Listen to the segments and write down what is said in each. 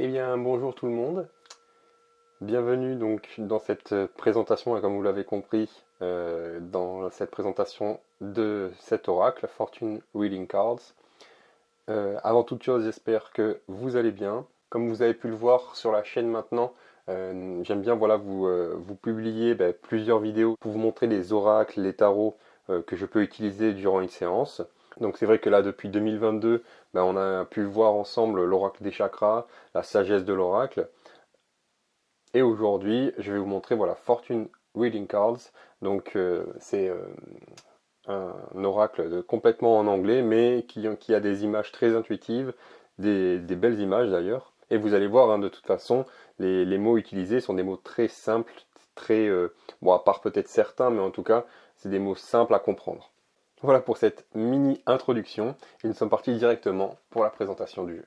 Eh bien, bonjour tout le monde. Bienvenue donc dans cette présentation, et comme vous l'avez compris, dans cette présentation de cet oracle, Fortune Reading Cards. Avant toute chose, j'espère que vous allez bien. Comme vous avez pu le voir sur la chaîne maintenant, j'aime bien vous publier plusieurs vidéos pour vous montrer les oracles, les tarots que je peux utiliser durant une séance. Donc c'est vrai que là, depuis 2022, on a pu voir ensemble l'oracle des chakras, la sagesse de l'oracle. Et aujourd'hui, je vais vous montrer Fortune Reading Cards. Donc c'est un oracle complètement en anglais, mais qui a des images très intuitives, des belles images d'ailleurs. Et vous allez voir, de toute façon, les mots utilisés sont des mots très simples, très bon, à part peut-être certains, mais en tout cas, c'est des mots simples à comprendre. Voilà pour cette mini introduction. Et nous sommes partis directement pour la présentation du jeu.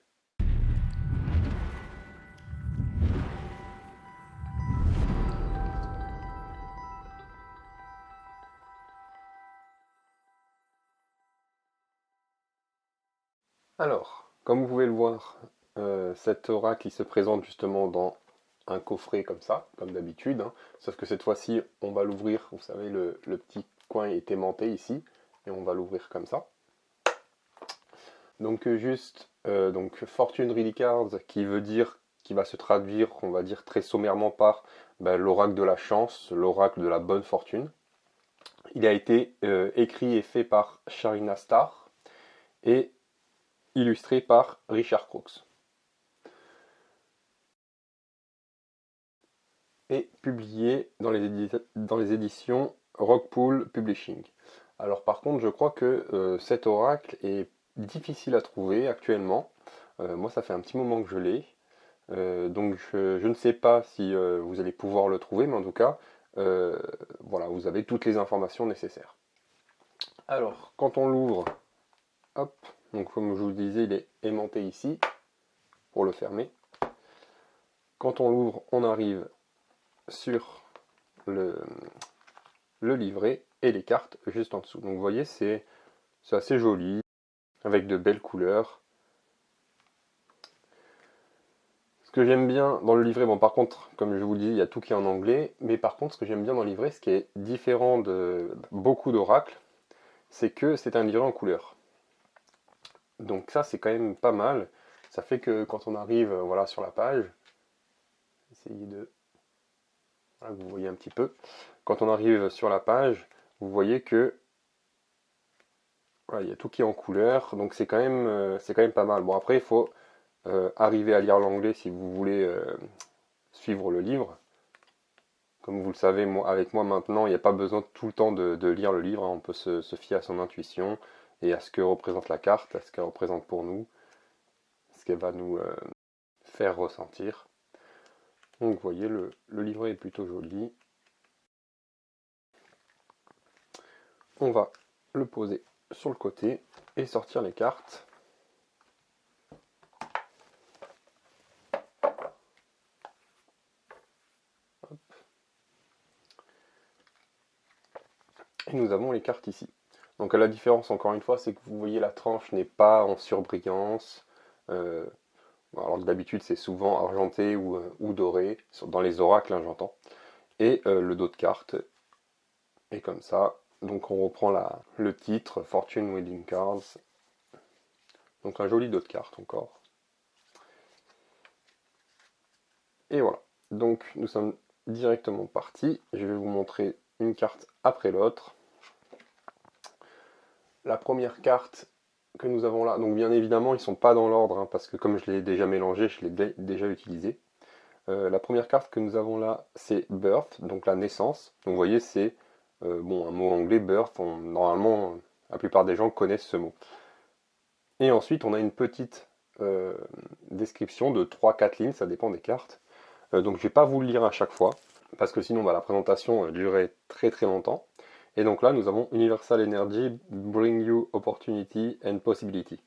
Alors, comme vous pouvez le voir, cet oracle il se présente justement dans un coffret comme ça, comme d'habitude, hein. Sauf que cette fois-ci, on va l'ouvrir, vous savez, le petit coin est aimanté ici, et on va l'ouvrir comme ça. Donc donc Fortune Reading Cards, qui va se traduire, on va dire très sommairement par l'oracle de la chance, l'oracle de la bonne fortune. Il a été écrit et fait par Sharina Starr, et illustré par Richard Crooks. Et publié dans les éditions Rockpool Publishing. Alors par contre, je crois que cet oracle est difficile à trouver actuellement. Moi, ça fait un petit moment que je l'ai. Donc je ne sais pas si vous allez pouvoir le trouver, mais en tout cas, voilà, vous avez toutes les informations nécessaires. Alors, quand on l'ouvre, hop, donc comme je vous le disais, il est aimanté ici, pour le fermer. Quand on l'ouvre, on arrive sur le livret et les cartes juste en dessous. Donc vous voyez, c'est assez joli, avec de belles couleurs. Ce que j'aime bien dans le livret, bon par contre, comme je vous le dis, il y a tout qui est en anglais, mais par contre, ce que j'aime bien dans le livret, ce qui est différent de beaucoup d'oracles, c'est que c'est un livret en couleur. Donc ça, c'est quand même pas mal. Ça fait que quand on arrive voilà, sur la page, essayez de... Voilà, vous voyez un petit peu. Quand on arrive sur la page, vous voyez que voilà, il y a tout qui est en couleur, donc c'est quand même pas mal. Bon après, il faut arriver à lire l'anglais si vous voulez suivre le livre. Comme vous le savez, avec moi maintenant, il n'y a pas besoin tout le temps de lire le livre, hein. On peut se fier à son intuition et à ce que représente la carte, à ce qu'elle représente pour nous, ce qu'elle va nous faire ressentir. Donc vous voyez, le livret est plutôt joli. On va le poser sur le côté et sortir les cartes. Hop. Et nous avons les cartes ici. Donc la différence, encore une fois, c'est que vous voyez la tranche n'est pas en surbrillance, alors que d'habitude c'est souvent argenté ou doré, dans les oracles, hein, j'entends. Et le dos de carte est comme ça. Donc on reprend le titre, Fortune Reading Cards. Donc un joli dos de carte encore. Et voilà. Donc nous sommes directement partis. Je vais vous montrer une carte après l'autre. La première carte que nous avons là, donc bien évidemment ils ne sont pas dans l'ordre, hein, parce que comme je l'ai déjà mélangé, je l'ai déjà utilisé. La première carte que nous avons là, c'est Birth, donc la naissance. Donc vous voyez, c'est bon, un mot anglais, Birth, normalement la plupart des gens connaissent ce mot. Et ensuite on a une petite description de 3-4 lignes, ça dépend des cartes. Donc je ne vais pas vous le lire à chaque fois, parce que sinon la présentation durerait très très longtemps. Et donc là, nous avons Universal Energy, Bring You Opportunity and Possibility.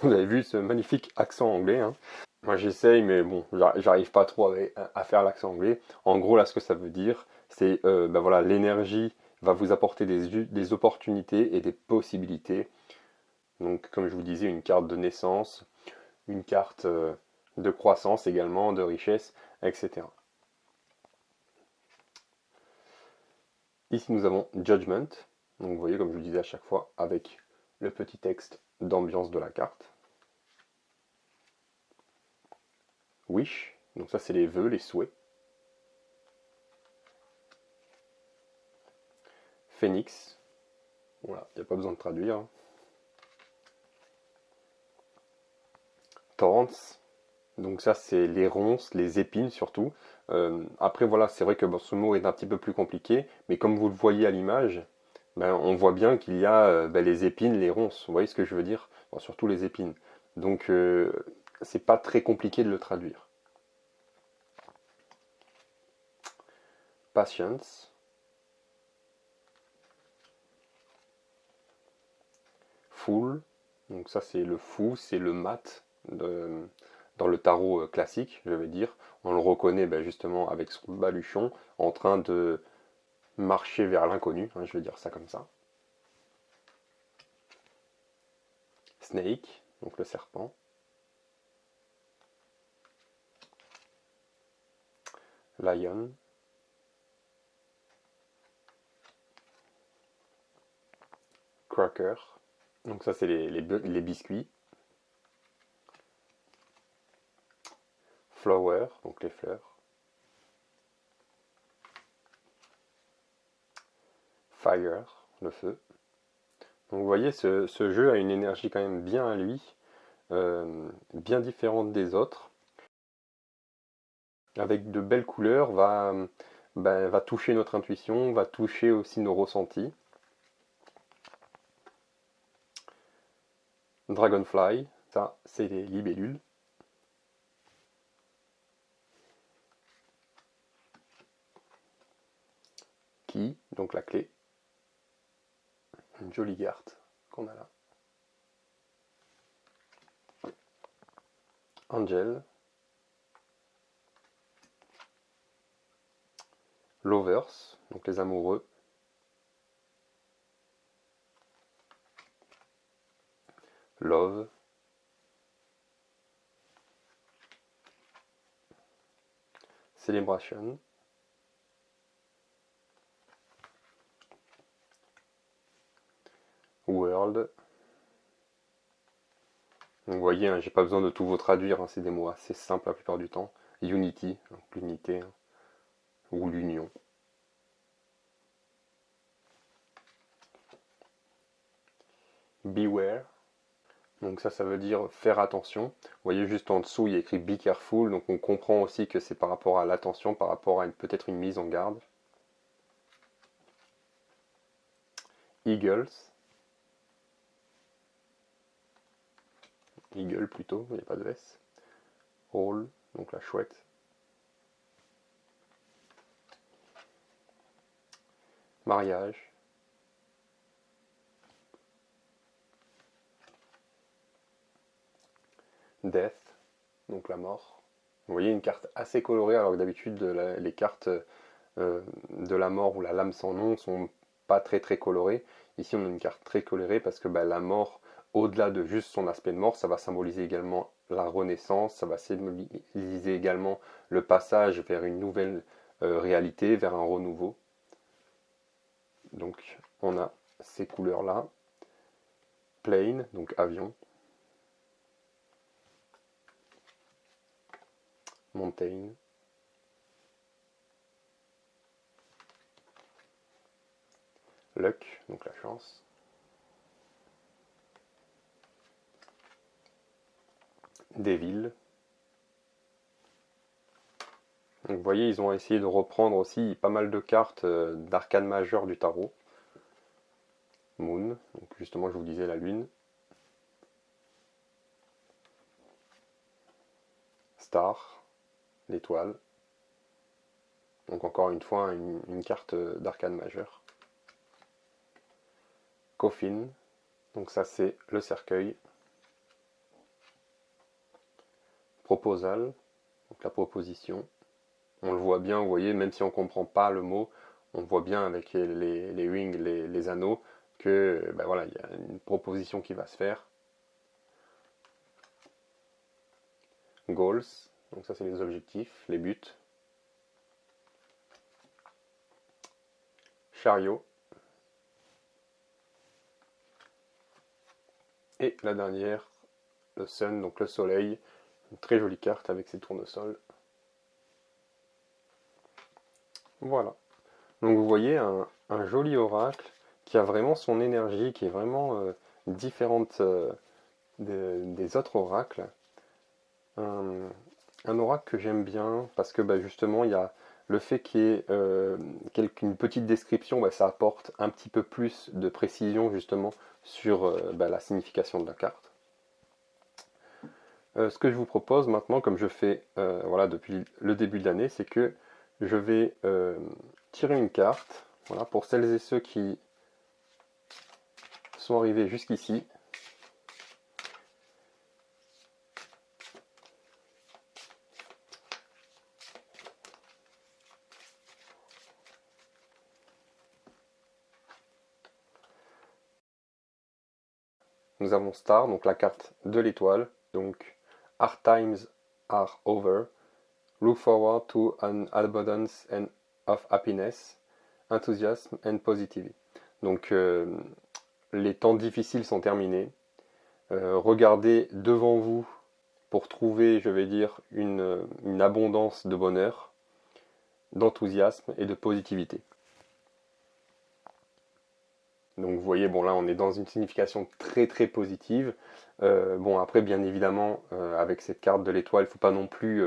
Vous avez vu ce magnifique accent anglais, hein. Moi j'essaye, mais bon, j'arrive pas trop à faire l'accent anglais. En gros, là, ce que ça veut dire, c'est voilà, l'énergie va vous apporter des opportunités et des possibilités. Donc, comme je vous disais, une carte de naissance, une carte de croissance également, de richesse, etc. Ici nous avons Judgment, donc vous voyez comme je vous disais à chaque fois, avec le petit texte d'ambiance de la carte. Wish, donc ça c'est les vœux, les souhaits. Phoenix, voilà, il n'y a pas besoin de traduire. Thorns, donc ça c'est les ronces, les épines surtout. Après voilà, c'est vrai que bon, ce mot est un petit peu plus compliqué, mais comme vous le voyez à l'image, ben, on voit bien qu'il y a ben, les épines, les ronces. Vous voyez ce que je veux dire? Bon, surtout les épines. Donc c'est pas très compliqué de le traduire. Patience. Fool, donc ça c'est le fou, c'est le mat dans le tarot classique, je vais dire. On le reconnaît ben, justement avec son baluchon en train de marcher vers l'inconnu, hein, je vais dire ça comme ça. Snake, donc le serpent. Lion. Cracker, donc ça c'est les biscuits. Flower, donc les fleurs. Fire, le feu. Donc vous voyez, ce jeu a une énergie quand même bien à lui, bien différente des autres. Avec de belles couleurs, va toucher notre intuition, va toucher aussi nos ressentis. Dragonfly, ça c'est les libellules. Key, donc la clé. Une jolie carte qu'on a là. Angel. Lovers, donc les amoureux. Love. Celebration. World. Donc vous voyez, hein, j'ai pas besoin de tout vous traduire, hein, c'est des mots assez simples la plupart du temps. Unity, donc l'unité, hein, ou l'union. Beware. Donc ça veut dire faire attention. Vous voyez juste en dessous, il y a écrit Be careful, donc on comprend aussi que c'est par rapport à l'attention, par rapport à peut-être une mise en garde. Eagles. Eagle plutôt, il n'y a pas de S. Hall, donc la chouette. Mariage. Death, donc la mort. Vous voyez une carte assez colorée alors que d'habitude les cartes de la mort ou la lame sans nom sont pas très colorées. Ici on a une carte très colorée parce que la mort, au-delà de juste son aspect de mort, ça va symboliser également la renaissance, ça va symboliser également le passage vers une nouvelle réalité, vers un renouveau. Donc on a ces couleurs là. Plane, donc avion. Mountain. Luck, donc la chance. Devil. Donc vous voyez, ils ont essayé de reprendre aussi pas mal de cartes d'arcane majeur du tarot. Moon, donc justement je vous disais la lune. Star, l'étoile. Donc encore une fois une carte d'arcane majeur. Coffin, donc ça c'est le cercueil. Proposal, donc la proposition. On le voit bien, vous voyez, même si on ne comprend pas le mot, on voit bien avec les rings, les anneaux, que voilà, il y a une proposition qui va se faire. goals, donc ça c'est les objectifs, les buts. Chariot. Et la dernière, le sun, donc le soleil, une très jolie carte avec ses tournesols. Voilà. Donc vous voyez un joli oracle qui a vraiment son énergie, qui est vraiment différente des autres oracles. Un oracle que j'aime bien parce que justement il y a le fait qu'il y ait une petite description, ça apporte un petit peu plus de précision justement sur la signification de la carte. Ce que je vous propose maintenant, comme je fais voilà, depuis le début de l'année, c'est que je vais tirer une carte, voilà, pour celles et ceux qui sont arrivés jusqu'ici. Nous avons Star, donc la carte de l'étoile, donc Hard times are over. Look forward to an abundance and of happiness, enthusiasm and positivity. Donc les temps difficiles sont terminés. Regardez devant vous pour trouver, je vais dire, une abondance de bonheur, d'enthousiasme et de positivité. Donc vous voyez, bon là on est dans une signification très très positive. Bon après bien évidemment avec cette carte de l'étoile, il ne faut pas non plus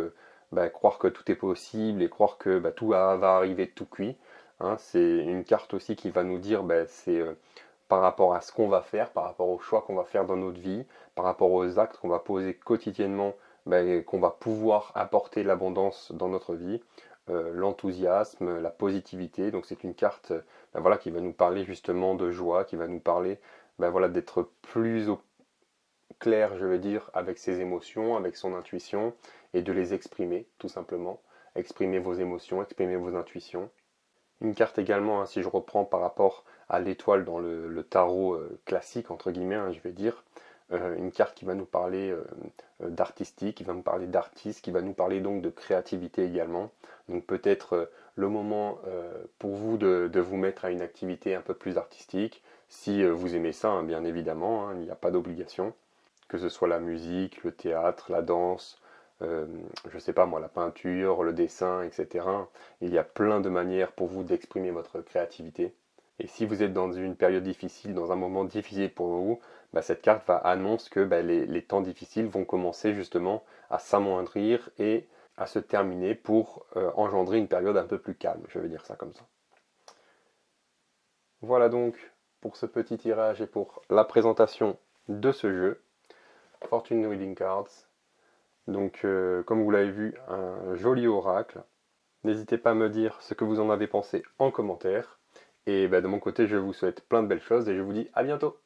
croire que tout est possible et croire que tout va arriver tout cuit. Hein. C'est une carte aussi qui va nous dire c'est par rapport à ce qu'on va faire, par rapport aux choix qu'on va faire dans notre vie, par rapport aux actes qu'on va poser quotidiennement, qu'on va pouvoir apporter l'abondance dans notre vie. L'enthousiasme, la positivité. Donc c'est une carte voilà, qui va nous parler justement de joie, qui va nous parler voilà, d'être plus au clair, je veux dire, avec ses émotions, avec son intuition, et de les exprimer, tout simplement. Exprimer vos émotions, exprimer vos intuitions. Une carte également, hein, si je reprends par rapport à l'étoile dans le tarot classique, entre guillemets, hein, je vais dire, une carte qui va nous parler d'artistique, qui va nous parler d'artiste, qui va nous parler donc de créativité également. Donc peut-être le moment pour vous de vous mettre à une activité un peu plus artistique, si vous aimez ça, hein, bien évidemment, hein, il n'y a pas d'obligation, que ce soit la musique, le théâtre, la danse, je sais pas moi, la peinture, le dessin, etc. Il y a plein de manières pour vous d'exprimer votre créativité. Et si vous êtes dans une période difficile, dans un moment difficile pour vous, cette carte annonce que les temps difficiles vont commencer justement à s'amoindrir et à se terminer pour engendrer une période un peu plus calme, je vais dire ça comme ça. Voilà donc pour ce petit tirage et pour la présentation de ce jeu, Fortune Reading Cards. Donc comme vous l'avez vu, un joli oracle. N'hésitez pas à me dire ce que vous en avez pensé en commentaire. Et de mon côté, je vous souhaite plein de belles choses et je vous dis à bientôt.